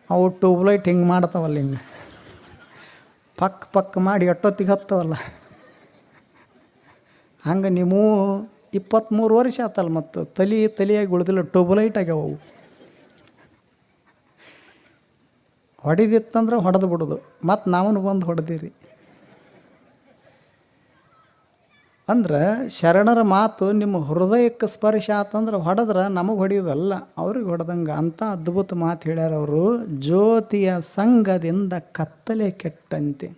ಅವು ಟ್ಯೂಬ್ಲೈಟ್ ಹಿಂಗೆ ಮಾಡ್ತಾವಲ್ಲ, ಹಿಂಗೆ ಪಕ್ಕ ಮಾಡಿ ಎಷ್ಟೊತ್ತಿಗೆ ಹತ್ತವಲ್ಲ. ಹಂಗೆ ನೀವು 23 ವರ್ಷ ಆತಲ್ಲ, ಮತ್ತು ತಲೆಯಾಗಿ ಉಳಿದಿಲ್ಲ, ಟ್ಯೂಬ್ಲೈಟ್ ಆಗ್ಯಾವ. ಅವು ಹೊಡಿದಿತ್ತಂದ್ರೆ ಹೊಡೆದು ಬಿಡೋದು, ಮತ್ತು ನಾವೂ ಬಂದು ಹೊಡೆದಿರಿ. ಅಂದ್ರೆ ಶರಣರ ಮಾತು ನಿಮ್ಮ ಹೃದಯಕ್ಕೆ ಸ್ಪರ್ಶ ಆತಂದ್ರೆ ಹೊಡೆದ್ರೆ ನಮಗೆ ಹೊಡೆಯೋದಲ್ಲ, ಅವ್ರಿಗೆ ಹೊಡೆದಂಗೆ ಅಂಥ ಅದ್ಭುತ ಮಾತು ಹೇಳ್ಯಾರ ಅವರು. ಜ್ಯೋತಿಯ ಸಂಘದಿಂದ ಕತ್ತಲೆ ಕೆಟ್ಟಂತೆ,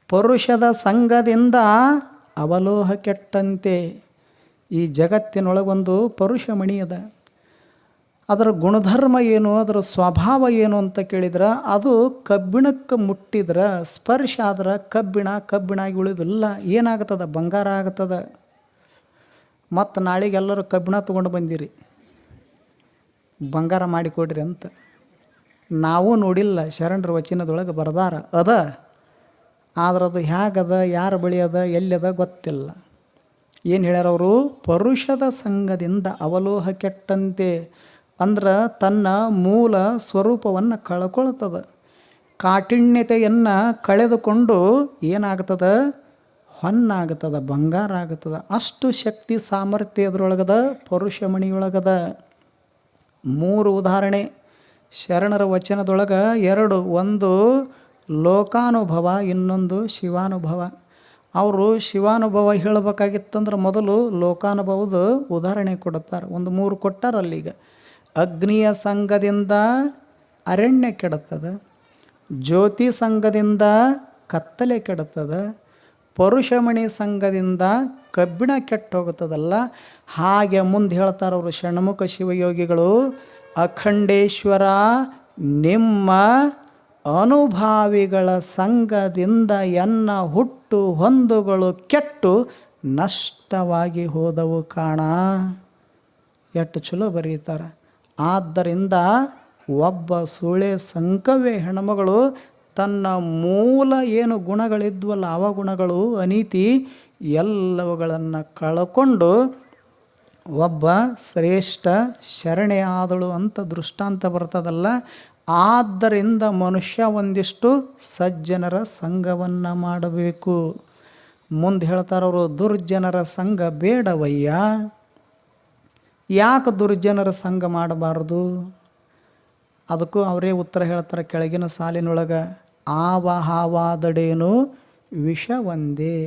ಪರುಷದ ಸಂಘದಿಂದ ಅವಲೋಹ ಕೆಟ್ಟಂತೆ. ಈ ಜಗತ್ತಿನೊಳಗೊಂದು ಪರುಷಮಣಿ ಅದ. ಅದರ ಗುಣಧರ್ಮ ಏನು, ಅದರ ಸ್ವಭಾವ ಏನು ಅಂತ ಕೇಳಿದ್ರೆ, ಅದು ಕಬ್ಬಿಣಕ್ಕೆ ಮುಟ್ಟಿದ್ರೆ, ಸ್ಪರ್ಶ ಆದ್ರೆ ಕಬ್ಬಿಣಾಗಿ ಉಳಿದಿಲ್ಲ, ಏನಾಗ್ತದೆ, ಬಂಗಾರ ಆಗ್ತದೆ. ಮತ್ತು ನಾಳೆಗೆ ಎಲ್ಲರೂ ಕಬ್ಬಿಣ ತೊಗೊಂಡು ಬಂದಿರಿ, ಬಂಗಾರ ಮಾಡಿಕೊಡ್ರಿ ಅಂತ. ನಾವು ನೋಡಿಲ್ಲ, ಶರಣರ ವಚನದೊಳಗೆ ಬರ್ದಾರ ಅದ. ಆದ್ರೆ ಅದು ಹೇಗದ, ಯಾರ ಬಳಿ ಅದ, ಎಲ್ಲದ ಗೊತ್ತಿಲ್ಲ. ಏನು ಹೇಳ್ಯಾರವರು? ಪರುಷದ ಸಂಘದಿಂದ ಅವಲೋಹ ಕೆಟ್ಟಂತೆ. ಅಂದ್ರೆ ತನ್ನ ಮೂಲ ಸ್ವರೂಪವನ್ನು ಕಳ್ಕೊಳ್ತದೆ, ಕಾಠಿಣ್ಯತೆಯನ್ನು ಕಳೆದುಕೊಂಡು ಏನಾಗ್ತದೆ, ಹೊನ್ನಾಗ್ತದೆ, ಬಂಗಾರ ಆಗ್ತದೆ. ಅಷ್ಟು ಶಕ್ತಿ ಸಾಮರ್ಥ್ಯ ಅದರೊಳಗದ, ಪರುಷಮಣಿಯೊಳಗದ. 3 ಉದಾಹರಣೆ ಶರಣರ ವಚನದೊಳಗೆ 2. ಒಂದು ಲೋಕಾನುಭವ, ಇನ್ನೊಂದು ಶಿವಾನುಭವ. ಅವರು ಶಿವಾನುಭವ ಹೇಳಬೇಕಾಗಿತ್ತಂದ್ರೆ ಮೊದಲು ಲೋಕಾನುಭವದ ಉದಾಹರಣೆ ಕೊಡುತ್ತಾರೆ. ಒಂದು 3 ಕೊಟ್ಟಾರಲ್ಲೀಗ. ಅಗ್ನಿಯ ಸಂಘದಿಂದ ಅರಣ್ಯ ಕೆಡುತ್ತದೆ, ಜ್ಯೋತಿ ಸಂಘದಿಂದ ಕತ್ತಲೆ ಕೆಡುತ್ತದೆ, ಪರುಷಮಣಿ ಸಂಘದಿಂದ ಕಬ್ಬಿಣ ಕೆಟ್ಟು ಹೋಗುತ್ತದಲ್ಲ. ಹಾಗೆ ಮುಂದೆ ಹೇಳ್ತಾರೆ ಅವರು ಷಣ್ಮುಖ ಶಿವಯೋಗಿಗಳು, ಅಖಂಡೇಶ್ವರ ನಿಮ್ಮ ಅನುಭಾವಿಗಳ ಸಂಘದಿಂದ ಎನ್ನ ಹುಟ್ಟು ಹೊಂದುಗಳು ಕೆಟ್ಟು ನಷ್ಟವಾಗಿ ಹೋದವು ಕಾಣ. ಎಷ್ಟು ಚಲೋ ಬರೀತಾರೆ. ಆದ್ದರಿಂದ ಒಬ್ಬ ಸುಳೆ ಸಂಕವೇ ಹೆಣ್ಮಗಳು ತನ್ನ ಮೂಲ ಏನು ಗುಣಗಳಿದ್ವಲ್ಲ, ಅವಗುಣಗಳು, ಅನೀತಿ ಎಲ್ಲವುಗಳನ್ನು ಕಳ್ಕೊಂಡು ಒಬ್ಬ ಶ್ರೇಷ್ಠ ಶರಣೆ ಆದಳು ಅಂತ ದೃಷ್ಟಾಂತ ಬರ್ತದಲ್ಲ. ಆದ್ದರಿಂದ ಮನುಷ್ಯ ಒಂದಿಷ್ಟು ಸಜ್ಜನರ ಸಂಘವನ್ನು ಮಾಡಬೇಕು. ಮುಂದೆ ಹೇಳ್ತಾರವರು, ದುರ್ಜನರ ಸಂಘ ಬೇಡವಯ್ಯ. ಯಾಕೆ ದುರ್ಜನರ ಸಂಘ ಮಾಡಬಾರ್ದು? ಅದಕ್ಕೂ ಅವರೇ ಉತ್ತರ ಹೇಳ್ತಾರೆ ಕೆಳಗಿನ ಸಾಲಿನೊಳಗೆ. ಹಾವಾದಡೇನು ವಿಷ ಒಂದೇ.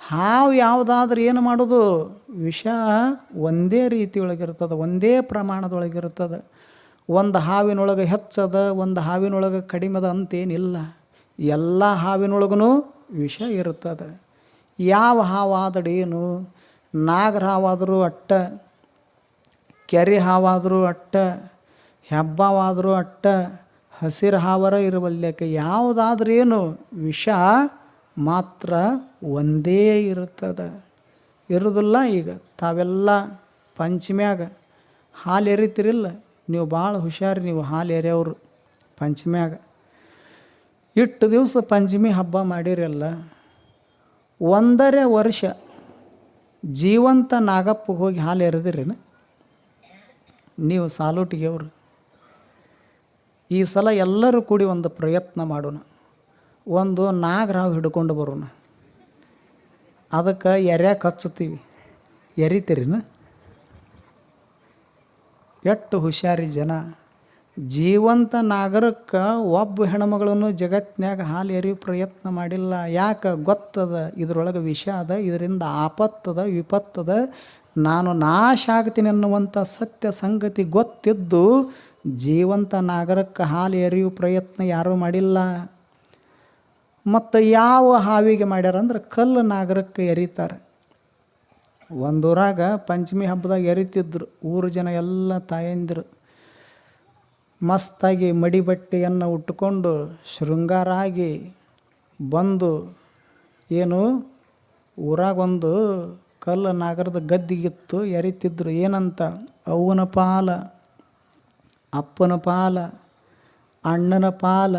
ಹಾವು ಯಾವುದಾದ್ರೂ ಏನು ಮಾಡೋದು, ವಿಷ ಒಂದೇ ರೀತಿಯೊಳಗಿರ್ತದೆ, ಒಂದೇ ಪ್ರಮಾಣದೊಳಗಿರ್ತದೆ. ಒಂದು ಹಾವಿನೊಳಗೆ ಹೆಚ್ಚದ, ಒಂದು ಹಾವಿನೊಳಗೆ ಕಡಿಮೆದ ಅಂತೇನಿಲ್ಲ. ಎಲ್ಲ ಹಾವಿನೊಳಗೂ ವಿಷ ಇರ್ತದೆ. ಯಾವ ಹಾವಾದಡೇನು, ನಾಗರ ಹಾವಾದರೂ ಅಟ್ಟ, ಕೆರೆ ಹಾವಾದರೂ ಅಟ್ಟ, ಹೆಬ್ಬಾವಾದರೂ ಅಟ್ಟ, ಹಸಿರು ಹಾವರ ಇರುವಲ್ಯಕ್ಕೆ. ಯಾವುದಾದ್ರೇನು ವಿಷ ಮಾತ್ರ ಒಂದೇ ಇರುತ್ತದೆ, ಇರೋದಿಲ್ಲ. ಈಗ ತಾವೆಲ್ಲ ಪಂಚಮ್ಯಾಗ ಹಾಲು ಎರಿತಿರಿಲ್ಲ, ನೀವು ಭಾಳ ಹುಷಾರು. ನೀವು ಹಾಲು ಎರೆಯವರು ಪಂಚಮ್ಯಾಗ ಇಟ್ಟು ದಿವಸ ಪಂಚಮಿ ಹಬ್ಬ ಮಾಡಿರಲ್ಲ. 1.5 ವರ್ಷ ಜೀವಂತ ನಾಗಪ್ಪ ಹೋಗಿ ಹಾಲು ಎರೆದಿರೇನು ನೀವು? ಸಾಲೂಟಿಗೆ ಅವರು ಈ ಸಲ ಎಲ್ಲರೂ ಕೂಡಿ ಒಂದು ಪ್ರಯತ್ನ ಮಾಡೋಣ. ಒಂದು ನಾಗರಾವ್ ಹಿಡ್ಕೊಂಡು ಬರೋಣ. ಅದಕ್ಕೆ ಎರ್ಯಾಕೆ ಹಚ್ಚುತ್ತೀವಿ, ಎರಿತೀರಿನ? ಎಷ್ಟು ಹುಷಾರಿ ಜನ. ಜೀವಂತ ನಾಗರಕ್ಕೆ ಒಬ್ಬ ಹೆಣ್ಮಗಳನ್ನು ಜಗತ್ತಿನಾಗ ಹಾಲು ಎರಿಯೋ ಪ್ರಯತ್ನ ಮಾಡಿಲ್ಲ. ಯಾಕೆ ಗೊತ್ತದ, ಇದರೊಳಗೆ ವಿಷ ಅದ, ಇದರಿಂದ ಆಪತ್ತದ, ವಿಪತ್ತದ, ನಾನು ನಾಶ ಆಗ್ತೀನಿ ಅನ್ನುವಂಥ ಸತ್ಯ ಸಂಗತಿ ಗೊತ್ತಿದ್ದು ಜೀವಂತ ನಾಗರಕ್ಕೆ ಹಾಲು ಎರಿಯೋ ಪ್ರಯತ್ನ ಯಾರೂ ಮಾಡಿಲ್ಲ. ಮತ್ತು ಯಾವ ಹಾವಿಗೆ ಮಾಡ್ಯಾರಂದ್ರೆ ಕಲ್ಲು ನಾಗರಕ್ಕೆ ಎರಿತಾರೆ. ಒಂದೂರಾಗ ಪಂಚಮಿ ಹಬ್ಬದಾಗ ಎರಿತಿದ್ರು. ಊರು ಜನ ಎಲ್ಲ ತಾಯಂದಿರು ಮಸ್ತಾಗಿ ಮಡಿ ಬಟ್ಟೆಯನ್ನು ಉಟ್ಕೊಂಡು ಶೃಂಗಾರ ಆಗಿ ಬಂದು, ಏನು ಊರಾಗೊಂದು ಕಲ್ಲು ನಾಗರದ ಗದ್ದಿಗಿತ್ತು, ಎರಿತಿದ್ರು. ಏನಂತ? ಅವ್ವನ ಪಾಲ, ಅಪ್ಪನ ಪಾಲ, ಅಣ್ಣನ ಪಾಲ,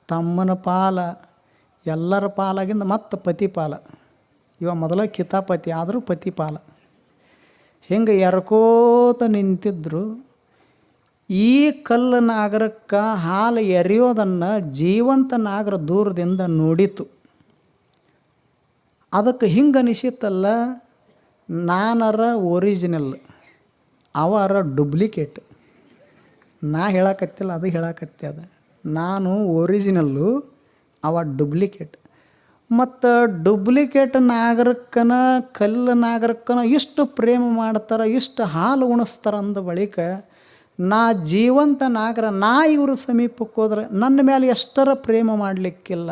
ತಮ್ಮನ ಪಾಲ, ಎಲ್ಲರ ಪಾಲಾಗಿಂದ ಮತ್ತು ಪತಿ ಪಾಲ. ಇವ ಮೊದಲ ಕಿತಾಪತಿ ಆದರೂ ಪತಿ ಪಾಲ. ಹಿಂಗೆ ಎರ್ಕೋತ ನಿಂತಿದ್ರು. ಈ ಕಲ್ಲು ನಾಗರಕ್ಕೆ ಹಾಲು ಎರೆಯೋದನ್ನು ಜೀವಂತ ನಾಗರ ದೂರದಿಂದ ನೋಡಿತು. ಅದಕ್ಕೆ ಹಿಂಗೆ ಅನಿಸಿತ್ತಲ್ಲ, ನಾನರ ಒರಿಜಿನಲ್, ಅವರ ಡೂಪ್ಲಿಕೇಟ್. ನಾ ಹೇಳಕತ್ತಿಲ್ಲ, ಅದು ಹೇಳಕತ್ತಿ. ನಾನು ಒರಿಜಿನಲ್ಲು, ಅವ ಡೂಪ್ಲಿಕೇಟ್. ಮತ್ತು ಡೂಪ್ಲಿಕೇಟ್ ನಾಗರಕ್ಕನ ಕಲ್ಲು ನಾಗರಕ್ಕನ ಇಷ್ಟು ಪ್ರೇಮ ಮಾಡ್ತಾರೆ, ಇಷ್ಟು ಹಾಲು ಉಣಿಸ್ತಾರೆ ಅಂದ ಬಳಿಕ ನಾ ಜೀವಂತ ನಾಗರ, ನಾ ಇವ್ರ ಸಮೀಪಕ್ಕೆ ಹೋದ್ರೆ ನನ್ನ ಮೇಲೆ ಎಷ್ಟರ ಪ್ರೇಮ ಮಾಡಲಿಕ್ಕಿಲ್ಲ,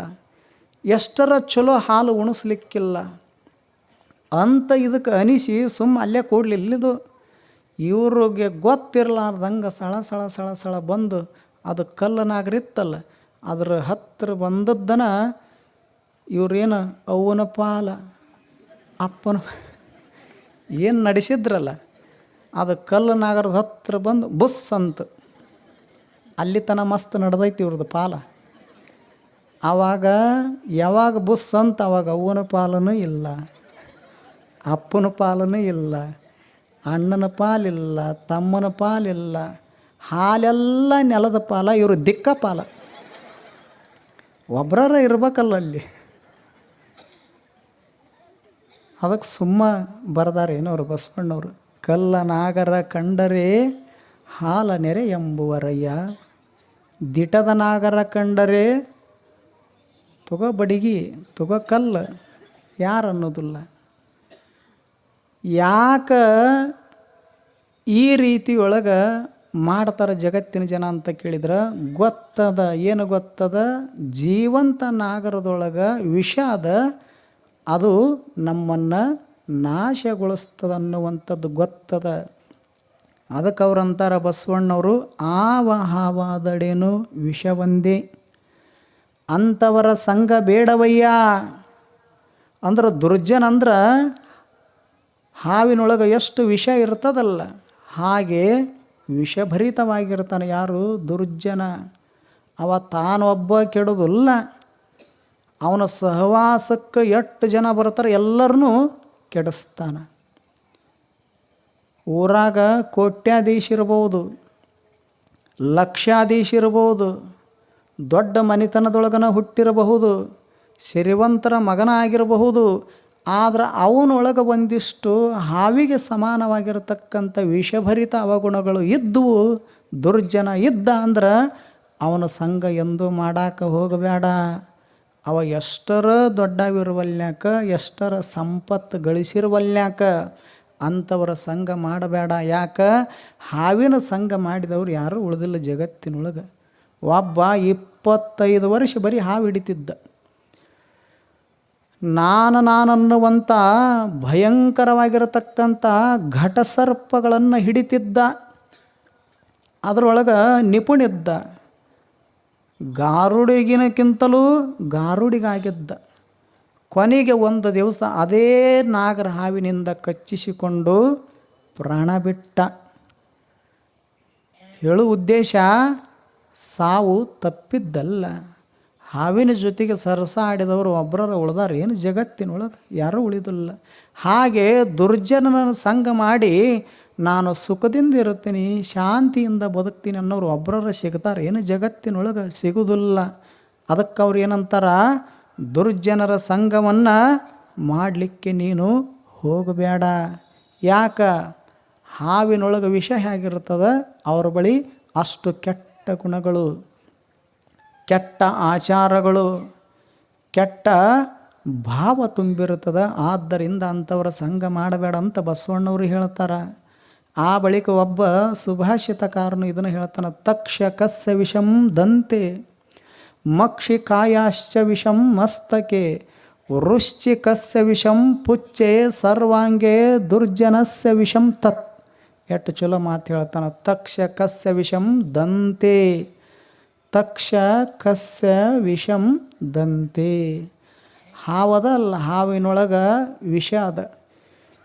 ಎಷ್ಟರ ಚಲೋ ಹಾಲು ಉಣಿಸ್ಲಿಕ್ಕಿಲ್ಲ ಅಂತ ಇದಕ್ಕೆ ಅನಿಸಿ ಅಲ್ಲೇ ಕೊಡಲಿಲ್ಲಿದು. ಇವ್ರಿಗೆ ಗೊತ್ತಿರಲಾರ್ದಂಗೆ ಸಳ ಸಳ ಸಳ ಸಳ ಬಂದು ಅದು ಕಲ್ಲು ನಾಗರಿತ್ತಲ್ಲ, ಅದ್ರ ಹತ್ತಿರ ಬಂದದ್ದನ ಇವ್ರೇನು ಅವ್ವನ ಪಾಲ ಅಪ್ಪನ ಏನು ನಡೆಸಿದ್ರಲ್ಲ, ಅದು ಕಲ್ಲು ನಾಗರದ ಹತ್ತಿರ ಬಂದು ಬುಸ್ ಅಂತ ಅಲ್ಲಿ ತನ ಮಸ್ತ್ ನಡೆದೈತಿ ಇವ್ರದ್ದು ಪಾಲ. ಆವಾಗ ಯಾವಾಗ ಬುಸ್ ಅಂತ ಅವಾಗ ಅವ್ವನ ಪಾಲನೂ ಇಲ್ಲ, ಅಪ್ಪನ ಪಾಲನೂ ಇಲ್ಲ, ಅಣ್ಣನ ಪಾಲಿಲ್ಲ, ತಮ್ಮನ ಪಾಲಿಲ್ಲ, ಹಾಲೆಲ್ಲ ನೆಲದ ಪಾಲ, ಇವರು ದಿಕ್ಕ ಪಾಲ. ಒಬ್ಬರ ಇರ್ಬೇಕಲ್ಲ ಅಲ್ಲಿ. ಅದಕ್ಕೆ ಬರೆದಾರೇನು ಅವರು ಬಸವಣ್ಣವರು, ಕಲ್ಲ ನಾಗರ ಕಂಡರೆ ಹಾಲ ನೆರೆ ಎಂಬುವರಯ್ಯ, ದಿಟದ ನಾಗರ ಕಂಡರೆ ತುಗ ಬಡಿಗಿ ತುಗ ಕಲ್ಲು ಯಾರು ಅನ್ನೋದಿಲ್ಲ. ಯಾಕೆ ಈ ರೀತಿ ಒಳಗೆ ಮಾಡ್ತಾರೆ ಜಗತ್ತಿನ ಜನ ಅಂತ ಕೇಳಿದ್ರೆ ಗೊತ್ತದ. ಏನು ಗೊತ್ತದ? ಜೀವಂತ ನಾಗರದೊಳಗೆ ವಿಷ ಅದ, ಅದು ನಮ್ಮನ್ನು ನಾಶಗೊಳಿಸ್ತದ ಅನ್ನುವಂಥದ್ದು ಗೊತ್ತದ. ಅದಕ್ಕೆ ಅವ್ರು ಅಂತಾರೆ ಬಸವಣ್ಣವರು, ಆವ ಹಾವಾದಡೇನು ವಿಷ ಒಂದೇ, ಅಂಥವರ ಸಂಘ ಬೇಡವಯ್ಯ. ಅಂದ್ರೆ ದುರ್ಜನ ಅಂದ್ರೆ ಹಾವಿನೊಳಗೆ ಎಷ್ಟು ವಿಷ ಇರ್ತದಲ್ಲ, ಹಾಗೆ ವಿಷಭರಿತವಾಗಿರ್ತಾನೆ ಯಾರು? ದುರ್ಜನ. ಅವ ತಾನೊಬ್ಬ ಕೆಡೋದಿಲ್ಲ, ಅವನ ಸಹವಾಸಕ್ಕೆ ಎಷ್ಟು ಜನ ಬರ್ತಾರೆ ಎಲ್ಲರನ್ನೂ ಕೆಡಿಸ್ತಾನೆ. ಊರಾಗ ಕೋಟ್ಯಾಧೀಶ ಇರ್ಬೋದು, ಲಕ್ಷಾಧೀಶ ಇರ್ಬೋದು, ದೊಡ್ಡ ಮನೆತನದೊಳಗನ ಹುಟ್ಟಿರಬಹುದು, ಸಿರಿವಂತರ ಮಗನ ಆಗಿರಬಹುದು. ಆದ್ರೆ ಅವನೊಳಗೆ ಒಂದಿಷ್ಟು ಹಾವಿಗೆ ಸಮಾನವಾಗಿರತಕ್ಕಂಥ ವಿಷಭರಿತ ಅವಗುಣಗಳು ಇದ್ದವು. ದುರ್ಜನ ಇದ್ದ ಅಂದ್ರೆ ಅವನ ಸಂಘ ಎಂದೂ ಮಾಡಾಕ ಹೋಗಬೇಡ. ಅವ ಎಷ್ಟರ ದೊಡ್ಡವಿರುವಲ್ಯಾಕ, ಎಷ್ಟರ ಸಂಪತ್ತು ಗಳಿಸಿರುವಲ್ಯಾಕ ಅಂಥವರ ಸಂಘ ಮಾಡಬೇಡ. ಯಾಕೆ? ಹಾವಿನ ಸಂಘ ಮಾಡಿದವ್ರು ಯಾರೂ ಉಳಿದಿಲ್ಲ ಜಗತ್ತಿನೊಳಗೆ. ಒಬ್ಬ 25 ವರ್ಷ ಬರೀ ಹಾವು ಹಿಡಿತಿದ್ದ. ನಾನನ್ನುವಂಥ ಭಯಂಕರವಾಗಿರತಕ್ಕಂಥ ಘಟಸರ್ಪಗಳನ್ನು ಹಿಡಿತಿದ್ದ, ಅದರೊಳಗೆ ನಿಪುಣಿದ್ದ. ಗಾರುಡಿಗಿನಕ್ಕಿಂತಲೂ ಗಾರುಡಿಗಾಗಿದ್ದ. ಕೊನೆಗೆ ಒಂದು ದಿವಸ ಅದೇ ನಾಗರ ಹಾವಿನಿಂದ ಕಚ್ಚಿಸಿಕೊಂಡು ಪ್ರಾಣ ಬಿಟ್ಟ. ಹೇಳು ಉದ್ದೇಶ, ಸಾವು ತಪ್ಪಿದ್ದಲ್ಲ. ಹಾವಿನ ಜೊತೆಗೆ ಸರಸ ಆಡಿದವರು ಒಬ್ಬರ ಉಳ್ದಾರ ಏನು ಜಗತ್ತಿನೊಳಗೆ? ಯಾರೂ ಉಳಿದಿಲ್ಲ. ಹಾಗೆ ದುರ್ಜನನ ಸಂಘ ಮಾಡಿ ನಾನು ಸುಖದಿಂದ ಇರುತ್ತೀನಿ, ಶಾಂತಿಯಿಂದ ಬದುಕ್ತೀನಿ ಅನ್ನೋರು ಒಬ್ಬರ ಸಿಗ್ತಾರೆ ಏನು ಜಗತ್ತಿನೊಳಗೆ? ಸಿಗುವುದಿಲ್ಲ. ಅದಕ್ಕೆ ಅವ್ರು ಏನಂತಾರ, ದುರ್ಜನರ ಸಂಘವನ್ನು ಮಾಡಲಿಕ್ಕೆ ನೀನು ಹೋಗಬೇಡ. ಯಾಕೆ? ಹಾವಿನೊಳಗೆ ವಿಷ ಹೇಗಿರ್ತದೆ, ಅವ್ರ ಬಳಿ ಅಷ್ಟು ಕೆಟ್ಟ ಗುಣಗಳು, ಕೆಟ್ಟ ಆಚಾರಗಳು, ಕೆಟ್ಟ ಭಾವ ತುಂಬಿರುತ್ತದೆ. ಆದ್ದರಿಂದ ಅಂಥವರ ಸಂಘ ಮಾಡಬೇಡ ಅಂತ ಬಸವಣ್ಣವರು ಹೇಳ್ತಾರೆ. ಆ ಬಳಿಕ ಒಬ್ಬ ಸುಭಾಷಿತಕಾರನು ಇದನ್ನು ಹೇಳ್ತಾನೆ, ತಕ್ಷಕಸ್ಯ ವಿಷಂ ದಂತೆ ಮಕ್ಷಿಕಾಯಾಶ್ಚ ವಿಷಂ ಮಸ್ತಕೆ ವೃಶ್ಚಿಕಸ್ಯ ವಿಷಂ ಪುಚ್ಚೆ ಸರ್ವಾಂಗೆ ದುರ್ಜನಸ್ಯ ವಿಷಂ ತತ್. ಎಷ್ಟು ಚಲೋ ಮಾತು ಹೇಳ್ತಾನೆ. ತಕ್ಷಕಸ್ಯ ವಿಷಂ ದಂತೆ, ತಕ್ಷಕಸ್ಯ ವಿಷಂ ದಂತೆ. ಹಾವದ ಅಲ್ಲ, ಹಾವಿನೊಳಗೆ ವಿಷ ಅದ.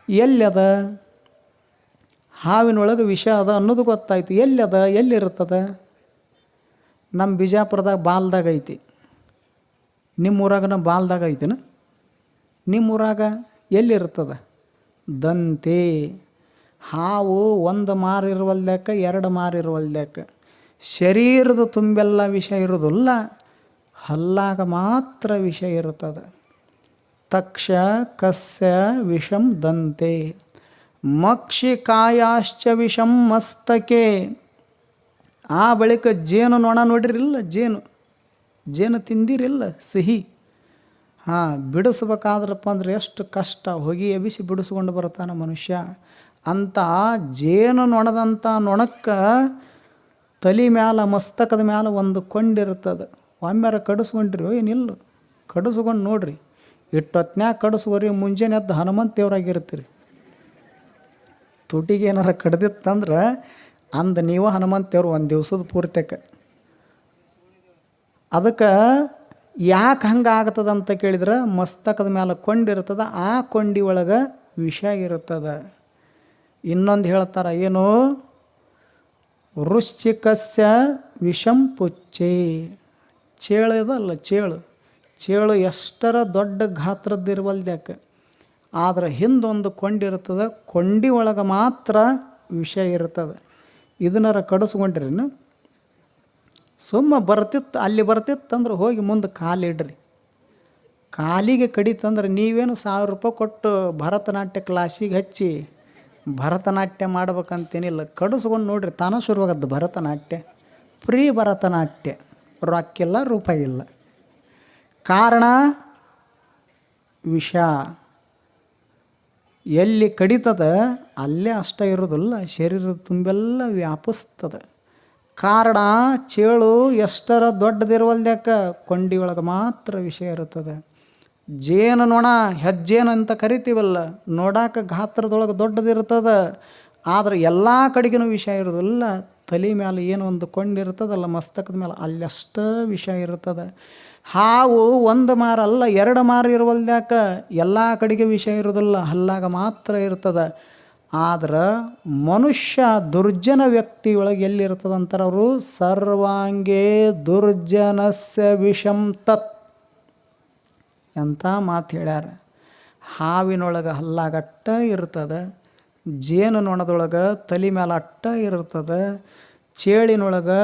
ಎಲ್ಲದ? ಹಾವಿನೊಳಗೆ ವಿಷ ಅದ ಅನ್ನೋದು ಗೊತ್ತಾಯ್ತು. ಎಲ್ಲದ? ಎಲ್ಲಿರ್ತದೆ? ನಮ್ಮ ಬಿಜಾಪುರದಾಗ ಬಾಲ್ದಾಗ ಐತಿ. ನಿಮ್ಮೂರಾಗನ ಬಾಲ್ದಾಗ ಐತಿನ? ನಿಮ್ಮೂರಾಗ ಎಲ್ಲಿರ್ತದೆ? ದಂತೆ. ಹಾವು ಒಂದು ಮಾರು ಇರುವಲ್ದ್ಯಾಕ ಎರಡು ಮಾರು ಇರುವಲ್ದ್ಯಾಕ ಶರೀರದ ತುಂಬೆಲ್ಲ ವಿಷ ಇರೋದಿಲ್ಲ, ಹಲ್ಲಾಗ ಮಾತ್ರ ವಿಷ ಇರುತ್ತದೆ. ತಕ್ಷ ಕಸ್ಯ ವಿಷಂ ದಂತೆ ಮಕ್ಷಿಕಾಯಾಶ್ಚ ವಿಷಂ ಮಸ್ತಕೆ. ಆ ಬಳಿಕ ಜೇನು ನೊಣ ನೋಡಿರಿಲ್ಲ, ಜೇನು ತಿಂದಿರಿಲ್ಲ, ಸಿಹಿ. ಬಿಡಿಸ್ಬೇಕಾದ್ರಪ್ಪ ಅಂದ್ರೆ ಎಷ್ಟು ಕಷ್ಟ, ಹೊಗೆ ಎಬಿಸಿ ಬಿಡಿಸ್ಕೊಂಡು ಬರ್ತಾನೆ ಮನುಷ್ಯ. ಅಂತ ಜೇನು ನೊಣದಂಥ ನೊಣಕ್ಕೆ ತಲೆ ಮ್ಯಾಲ ಮಸ್ತಕದ ಮ್ಯಾಲ ಒಂದು ಕೊಂಡಿರ್ತದೆ. ಒಮ್ಮೆರ ಕಡಿಸ್ಕೊಂಡ್ರಿ ಏನಿಲ್ಲ, ಕಡಿಸ್ಕೊಂಡು ನೋಡ್ರಿ. ಇಟ್ಟೊತ್ನ್ಯಾಗ ಕಡಿಸ್ಕೋರಿ, ಮುಂಜಾನೆ ಎದ್ದು ಹನುಮಂತ ದೇವ್ರಾಗಿರ್ತೀರಿ. ತುಟಿಗೆ ಏನಾರ ಕಡ್ದಿತ್ತಂದ್ರೆ ಅಂದ ನೀವು ಹನುಮಂತ ದೇವ್ರು ಒಂದು ದಿವ್ಸದ ಪೂರ್ತಿಕ. ಅದಕ್ಕೆ ಯಾಕೆ ಹಂಗೆ ಆಗ್ತದಂತ ಕೇಳಿದ್ರೆ ಮಸ್ತಕದ ಮೇಲೆ ಕೊಂಡಿರ್ತದೆ, ಆ ಕೊಂಡಿ ಒಳಗೆ ವಿಷ ಇರ್ತದೆ. ಇನ್ನೊಂದು ಹೇಳ್ತಾರೆ, ಏನು ವೃಶ್ಚಿಕಸ್ಯ ವಿಷಂ ಪುಚ್ಚೆ. ಚೇಳು ಇದಲ್ಲ, ಚೇಳು ಎಷ್ಟರ ದೊಡ್ಡ ಗಾತ್ರದ್ದಿರುವಲ್ದ್ಯಾಕೆ, ಆದ್ರೆ ಹಿಂದೊಂದು ಕೊಂಡಿರ್ತದೆ, ಕೊಂಡಿ ಒಳಗೆ ಮಾತ್ರ ವಿಷ ಇರ್ತದೆ. ಇದನ್ನಾರ ಕಡಿಸ್ಕೊಂಡ್ರಿನು ಸುಮ್ಮ ಬರ್ತಿತ್ತು, ಅಲ್ಲಿ ಬರ್ತಿತ್ತಂದ್ರೆ ಹೋಗಿ ಮುಂದೆ ಕಾಲಿಡ್ರಿ. ಕಾಲಿಗೆ ಕಡಿತಂದ್ರೆ ನೀವೇನು 1000 ರೂಪಾಯಿ ಕೊಟ್ಟು ಭರತನಾಟ್ಯ ಕ್ಲಾಸಿಗೆ ಹಚ್ಚಿ ಭರತನಾಟ್ಯ ಮಾಡ್ಬೇಕಂತೇನಿಲ್ಲ. ಕಡಿಸ್ಕೊಂಡು ನೋಡ್ರಿ, ತಾನೇ ಶುರುವಾಗದ್ದು ಭರತನಾಟ್ಯ. ಫ್ರೀ ಭರತನಾಟ್ಯ, ರೊಕ್ಕಿಲ್ಲ ರೂಪಾಯಿ ಇಲ್ಲ. ಕಾರಣ ವಿಷ ಎಲ್ಲಿ ಕಡಿತದ ಅಲ್ಲೇ ಅಷ್ಟ ಇರೋದಿಲ್ಲ, ಶರೀರದ ತುಂಬೆಲ್ಲ ವ್ಯಾಪಿಸ್ತದೆ. ಕಾರಣ ಚೇಳು ಎಷ್ಟರ ದೊಡ್ಡದಿರುವಲ್ದ್ಯಾಕ ಕೊಂಡಿ ಒಳಗೆ ಮಾತ್ರ ವಿಷ ಇರುತ್ತದೆ. ಜೇನು ನೊಣ ಹೆಜ್ಜೇನು ಅಂತ ಕರಿತೀವಲ್ಲ, ನೋಡಾಕ ಗಾತ್ರದೊಳಗೆ ದೊಡ್ಡದಿರ್ತದೆ, ಆದ್ರೆ ಎಲ್ಲ ಕಡೆಗೂ ವಿಷ ಇರೋದಿಲ್ಲ. ತಲೆ ಮೇಲೆ ಏನು ಒಂದು ಕೊಂಡಿರ್ತದಲ್ಲ ಮಸ್ತಕದ ಮೇಲೆ, ಅಲ್ಲಷ್ಟ ವಿಷ ಇರ್ತದೆ. ಹಾವು ಒಂದು ಮಾರಲ್ಲ 2 ಮಾರು ಇರುವಲ್ದ್ಯಾಕ ಎಲ್ಲ ಕಡೆಗೆ ವಿಷ ಇರೋದಿಲ್ಲ, ಹಲ್ಲಾಗ ಮಾತ್ರ ಇರ್ತದೆ. ಆದ್ರೆ ಮನುಷ್ಯ ದುರ್ಜನ ವ್ಯಕ್ತಿಯೊಳಗೆ ಎಲ್ಲಿರ್ತದೆ ಅಂತಾರೆ ಅವರು, ಸರ್ವಾಂಗೇ ದುರ್ಜನಸ್ಯ ವಿಷಂ ತತ್ ಅಂತ ಮಾತು ಹೇಳ್ಯಾರ. ಹಾವಿನೊಳಗೆ ಹಲ್ಲಾಗಟ್ಟ ಇರ್ತದೆ, ಜೇನು ನೊಣದೊಳಗೆ ತಲೆ ಮೇಲೆ ಅಟ್ಟ ಇರ್ತದೆ, ಚೇಳಿನೊಳಗೆ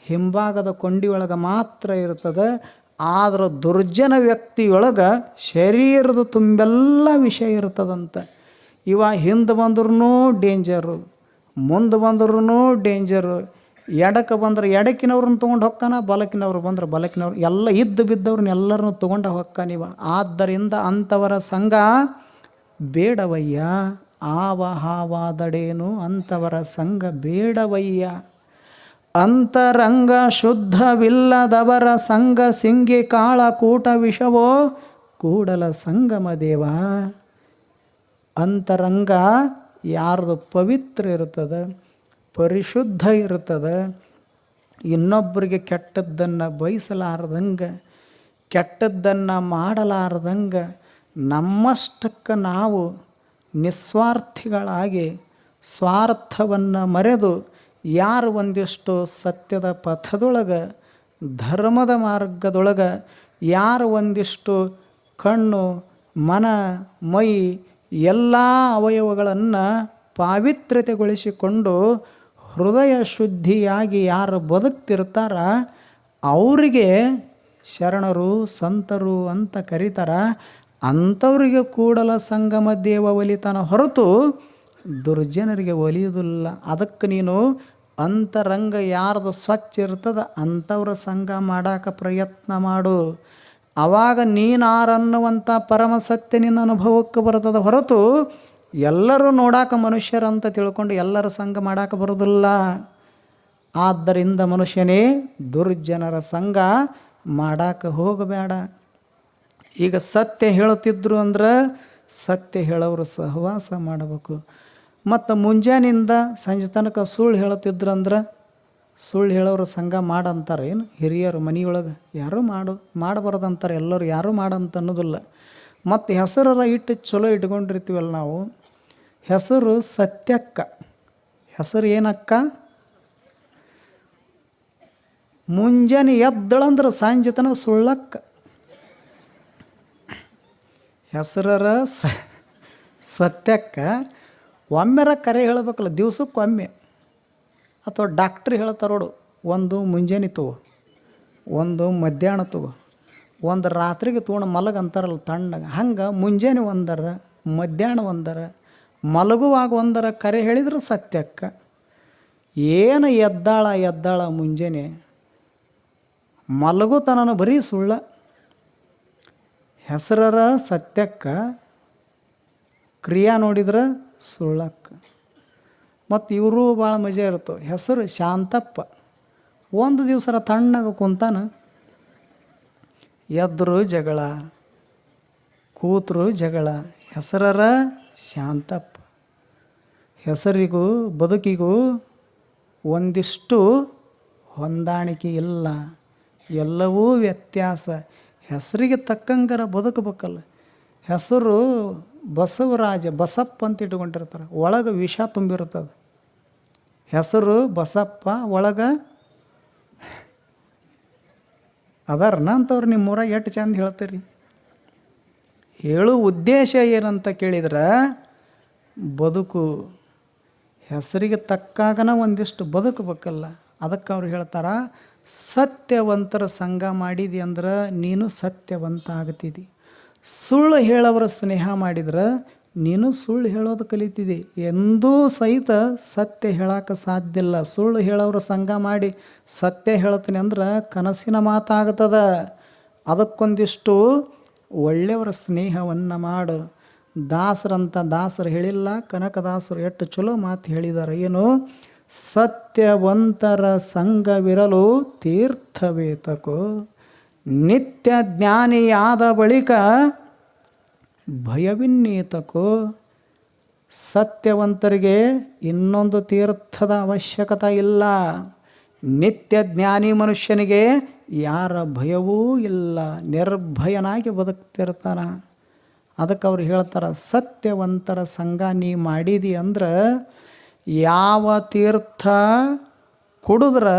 ಹಿಂಭಾಗದ ಕೊಂಡಿಯೊಳಗೆ ಮಾತ್ರ ಇರ್ತದೆ. ಆದ್ರೆ ದುರ್ಜನ ವ್ಯಕ್ತಿಯೊಳಗೆ ಶರೀರದ ತುಂಬೆಲ್ಲ ವಿಷ ಇರ್ತದಂತೆ. ಇವ ಹಿಂದೆ ಬಂದ್ರೂ ಡೇಂಜರು, ಮುಂದೆ ಬಂದ್ರೂ ಡೇಂಜರು. ಎಡಕ್ಕೆ ಬಂದ್ರೆ ಎಡಕ್ಕಿನವ್ರನ್ನ ತೊಗೊಂಡು ಹೊಕ್ಕಾನ, ಬಲಕಿನವ್ರು ಬಂದ್ರೆ ಬಲಕಿನವ್ರು, ಎಲ್ಲ ಇದ್ದು ಬಿದ್ದವ್ರನ್ನ ಎಲ್ಲರನ್ನೂ ತೊಗೊಂಡು ಹೊಕ್ಕಾನಿವ. ಆದ್ದರಿಂದ ಅಂಥವರ ಸಂಘ ಬೇಡವಯ್ಯ. ಆವಹಾವಾದಡೇನು ಅಂಥವರ ಸಂಘ ಬೇಡವಯ್ಯ. ಅಂತರಂಗ ಶುದ್ಧವಿಲ್ಲದವರ ಸಂಘ ಸಿಂಗಿ ಕಾಳ ಕೂಟ ವಿಷವೋ ಕೂಡಲ ಸಂಗಮ ದೇವ. ಅಂತರಂಗ ಯಾರ್ದು ಪವಿತ್ರ ಇರ್ತದೆ, ಪರಿಶುದ್ಧ ಇರ್ತದೆ, ಇನ್ನೊಬ್ಬರಿಗೆ ಕೆಟ್ಟದ್ದನ್ನು ಬಯಸಲಾರ್ದಂಗೆ, ಕೆಟ್ಟದ್ದನ್ನು ಮಾಡಲಾರ್ದಂಗೆ, ನಮ್ಮಷ್ಟಕ್ಕೆ ನಾವು ನಿಸ್ವಾರ್ಥಿಗಳಾಗಿ ಸ್ವಾರ್ಥವನ್ನು ಮರೆತು ಯಾರು ಒಂದಿಷ್ಟು ಸತ್ಯದ ಪಥದೊಳಗೆ ಧರ್ಮದ ಮಾರ್ಗದೊಳಗೆ ಯಾರು ಒಂದಿಷ್ಟು ಕಣ್ಣು ಮನ ಮೈ ಎಲ್ಲ ಅವಯವಗಳನ್ನು ಪಾವಿತ್ರ್ಯತೆಗೊಳಿಸಿಕೊಂಡು ಹೃದಯ ಶುದ್ಧಿಯಾಗಿ ಯಾರು ಬದುಕ್ತಿರ್ತಾರ ಅವರಿಗೆ ಶರಣರು ಸಂತರು ಅಂತ ಕರೀತಾರ. ಅಂಥವ್ರಿಗೆ ಕೂಡಲ ಸಂಗಮ ದೇವ ಒಲಿತಾನ ಹೊರತು ದುರ್ಜನರಿಗೆ ಒಲಿಯುವುದಿಲ್ಲ. ಅದಕ್ಕೆ ನೀನು ಅಂತರಂಗ ಯಾರ್ದು ಸ್ವಚ್ಛ ಇರ್ತದೆ ಅಂಥವ್ರ ಸಂಘ ಮಾಡಾಕ ಪ್ರಯತ್ನ ಮಾಡು. ಆವಾಗ ನೀನಾರನ್ನುವಂಥ ಪರಮ ಸತ್ಯ ನಿನ್ನ ಅನುಭವಕ್ಕೆ ಬರ್ತದೆ ಹೊರತು ಎಲ್ಲರೂ ನೋಡಾಕ ಮನುಷ್ಯರಂತ ತಿಳ್ಕೊಂಡು ಎಲ್ಲರ ಸಂಘ ಮಾಡಾಕ ಬರೋದಿಲ್ಲ. ಆದ್ದರಿಂದ ಮನುಷ್ಯನೇ ದುರ್ಜನರ ಸಂಘ ಮಾಡಾಕ ಹೋಗಬೇಡ. ಈಗ ಸತ್ಯ ಹೇಳುತ್ತಿದ್ರು ಅಂದ್ರೆ ಸತ್ಯ ಹೇಳೋರು ಸಹವಾಸ ಮಾಡಬೇಕು. ಮತ್ತು ಮುಂಜಾನಿಂದ ಸಂಜೆ ತನಕ ಸುಳ್ಳು ಹೇಳುತ್ತಿದ್ರು ಅಂದ್ರೆ ಸುಳ್ಳು ಹೇಳೋರು ಸಂಘ ಮಾಡಂತಾರೆ. ಏನು ಹಿರಿಯರು ಮನೆಯೊಳಗೆ ಯಾರೂ ಮಾಡಬಾರ್ದಂತಾರೆ, ಎಲ್ಲರೂ ಯಾರೂ ಮಾಡಂತ ಅನ್ನೋದಿಲ್ಲ. ಮತ್ತು ಹೆಸರರ ಇಟ್ಟು ಚಲೋ ಇಟ್ಕೊಂಡಿರ್ತೀವಲ್ಲ ನಾವು, ಹೆಸರು ಸತ್ಯಕ್ಕ. ಹೆಸರು ಏನಕ್ಕ? ಮುಂಜಾನೆ ಎದ್ದಳಂದ್ರೆ ಸಂಜೆ ತನಕ ಸುಳ್ಳಕ್ಕ. ಹೆಸರರ ಸತ್ಯಕ್ಕ, ಒಮ್ಮೆರ ಕರೆ ಹೇಳಬೇಕಲ್ಲ, ದಿವ್ಸಕ್ಕೊಮ್ಮೆ. ಅಥವಾ ಡಾಕ್ಟ್ರ್ ಹೇಳ್ತಾರೆ ನೋಡು, ಒಂದು ಮುಂಜಾನೆ ತಗೋ, ಒಂದು ಮಧ್ಯಾಹ್ನ ತಗೋ, ಒಂದು ರಾತ್ರಿಗೆ ತೊಗೊಂಡು ಮಲಗ ಅಂತಾರಲ್ಲ ತಣ್ಣಗೆ. ಹಂಗೆ ಮುಂಜಾನೆ ಒಂದರ, ಮಧ್ಯಾಹ್ನ ಒಂದರ, ಮಲಗುವಾಗ ಒಂದರ ಕರೆ ಹೇಳಿದ್ರೆ ಸತ್ಯಕ್ಕ. ಏನು ಎದ್ದಾಳ ಮುಂಜಾನೆ ಮಲಗುತನನು ಬರೀ ಸುಳ್ಳ. ಹೆಸರರ ಸತ್ಯಕ್ಕ, ಕ್ರಿಯಾ ನೋಡಿದ್ರೆ ಸುಳ್ಳಕ್ಕ. ಮತ್ತು ಇವರು ಭಾಳ ಮಜಾ ಇರ್ತವೆ. ಹೆಸರು ಶಾಂತಪ್ಪ, ಒಂದು ದಿವಸ ತಣ್ಣಗೆ ಕುಂತಾನ, ಎದ್ರು ಜಗಳ, ಕೂತರು ಜಗಳ. ಹೆಸರರ ಶಾಂತಪ್ಪ. ಹೆಸರಿಗೂ ಬದುಕಿಗೂ ಒಂದಿಷ್ಟು ಹೊಂದಾಣಿಕೆ ಇಲ್ಲ, ಎಲ್ಲವೂ ವ್ಯತ್ಯಾಸ. ಹೆಸರಿಗೆ ತಕ್ಕಂಗರ ಬದುಕಬೇಕಲ್ಲ. ಹೆಸರು ಬಸವರಾಜ, ಬಸಪ್ಪ ಅಂತ ಇಟ್ಕೊಂಡಿರ್ತಾರೆ, ಒಳಗೆ ವಿಷ ತುಂಬಿರ್ತದೆ. ಹೆಸರು ಬಸಪ್ಪ, ಒಳಗೆ ಅದಾರನ ಅಂಥವ್ರು ನಿಮ್ಮೂರಾಗ ಎಷ್ಟು ಚಂದ ಹೇಳ್ತೀರಿ. ಹೇಳೋ ಉದ್ದೇಶ ಏನಂತ ಕೇಳಿದ್ರೆ, ಬದುಕು ಹೆಸರಿಗೆ ತಕ್ಕಾಗನ ಒಂದಿಷ್ಟು ಬದುಕಬೇಕಲ್ಲ. ಅದಕ್ಕೆ ಅವ್ರು ಹೇಳ್ತಾರೆ, ಸತ್ಯವಂತರ ಸಂಘ ಮಾಡಿದಿ ಅಂದ್ರೆ ನೀನು ಸತ್ಯವಂತ ಆಗ್ತಿದ್ದಿ. ಸುಳ್ಳು ಹೇಳೋರ ಸ್ನೇಹ ಮಾಡಿದ್ರೆ ನೀನು ಸುಳ್ಳು ಹೇಳೋದು ಕಲಿತಿದ್ದಿ. ಎಂದೂ ಸಹಿತ ಸತ್ಯ ಹೇಳೋಕೆ ಸಾಧ್ಯ ಇಲ್ಲ. ಸುಳ್ಳು ಹೇಳೋರ ಸಂಘ ಮಾಡಿ ಸತ್ಯ ಹೇಳ್ತೀನಿ ಅಂದ್ರೆ ಕನಸಿನ ಮಾತಾಗ್ತದ. ಅದಕ್ಕೊಂದಿಷ್ಟು ಒಳ್ಳೆಯವರ ಸ್ನೇಹವನ್ನು ಮಾಡು. ದಾಸರು ಹೇಳಿಲ್ಲ, ಕನಕದಾಸರು ಎಷ್ಟು ಚಲೋ ಮಾತು ಹೇಳಿದ್ದಾರೆ. ಏನು? ಸತ್ಯವಂತರ ಸಂಘವಿರಲು ತೀರ್ಥವೇತಕೋ, ನಿತ್ಯ ಜ್ಞಾನಿಯಾದ ಬಳಿಕ ಭಯವಿನ್ನೇತಕೋ. ಸತ್ಯವಂತರಿಗೆ ಇನ್ನೊಂದು ತೀರ್ಥದ ಅವಶ್ಯಕತೆ ಇಲ್ಲ. ನಿತ್ಯ ಜ್ಞಾನಿ ಮನುಷ್ಯನಿಗೆ ಯಾರ ಭಯವೂ ಇಲ್ಲ, ನಿರ್ಭಯನಾಗಿ ಬದುಕ್ತಿರ್ತಾನ. ಅದಕ್ಕೆ ಅವ್ರು ಹೇಳ್ತಾರೆ, ಸತ್ಯವಂತರ ಸಂಘ ನೀ ಮಾಡಿದಿ ಅಂದ್ರೆ ಯಾವ ತೀರ್ಥ ಕುಡಿದ್ರೆ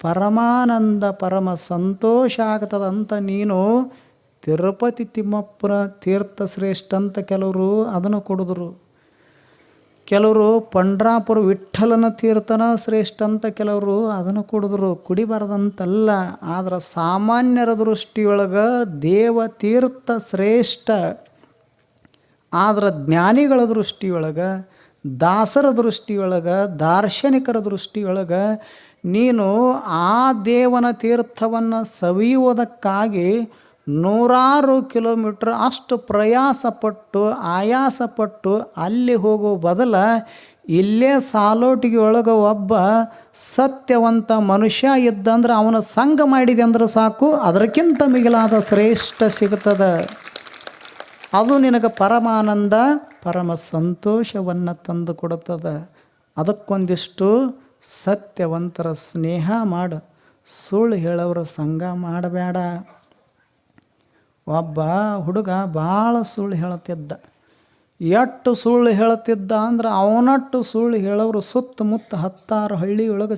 ಪರಮಾನಂದ ಪರಮ ಸಂತೋಷ ಆಗ್ತದಂತ. ನೀನು ತಿರುಪತಿ ತಿಮ್ಮಪ್ಪನ ತೀರ್ಥ ಶ್ರೇಷ್ಠ ಅಂತ ಕೆಲವರು ಅದನ್ನು ಕುಡಿದ್ರು, ಕೆಲವರು ಪಂಡ್ರಾಪುರ ವಿಠ್ಠಲನ ತೀರ್ಥನ ಶ್ರೇಷ್ಠ ಅಂತ ಕೆಲವರು ಅದನ್ನು ಕುಡಿದ್ರು. ಕುಡಿಬಾರ್ದಂತಲ್ಲ, ಆದ್ರೆ ಸಾಮಾನ್ಯರ ದೃಷ್ಟಿಯೊಳಗೆ ದೇವತೀರ್ಥ ಶ್ರೇಷ್ಠ. ಆದ್ರೆ ಜ್ಞಾನಿಗಳ ದೃಷ್ಟಿಯೊಳಗೆ, ದಾಸರ ದೃಷ್ಟಿಯೊಳಗೆ, ದಾರ್ಶನಿಕರ ದೃಷ್ಟಿಯೊಳಗೆ ನೀನು ಆ ದೇವನ ತೀರ್ಥವನ್ನು ಸವಿಯುವುದಕ್ಕಾಗಿ 100 ಕಿಲೋಮೀಟ್ರ್ ಅಷ್ಟು ಪ್ರಯಾಸಪಟ್ಟು ಆಯಾಸಪಟ್ಟು ಅಲ್ಲಿ ಹೋಗೋ ಬದಲ ಇಲ್ಲೇ ಸಾಲೋಟಿಗೆ ಒಳಗೆ ಒಬ್ಬ ಸತ್ಯವಂತ ಮನುಷ್ಯ ಇದ್ದಂದ್ರೆ ಅವನ ಸಂಘ ಮಾಡಿದೆ ಅಂದ್ರೆ ಸಾಕು, ಅದಕ್ಕಿಂತ ಮಿಗಿಲಾದ ಶ್ರೇಷ್ಠ ಸಿಗ್ತದೆ. ಅದು ನಿನಗೆ ಪರಮಾನಂದ ಪರಮ ಸಂತೋಷವನ್ನು ತಂದು ಕೊಡುತ್ತದೆ. ಅದಕ್ಕೊಂದಿಷ್ಟು ಸತ್ಯವಂತರ ಸ್ನೇಹ ಮಾಡು, ಸುಳ್ಳು ಹೇಳೋರ ಸಂಘ ಮಾಡಬೇಡ. ಒಬ್ಬ ಹುಡುಗ ಭಾಳ ಸುಳ್ಳು ಹೇಳುತ್ತಿದ್ದ. ಎಷ್ಟು ಸುಳ್ಳು ಹೇಳುತ್ತಿದ್ದ ಅಂದ್ರೆ ಅವನಟ್ಟು ಸುಳ್ಳು ಹೇಳೋರು ಸುತ್ತಮುತ್ತ 10 ಹಳ್ಳಿಯೊಳಗೆ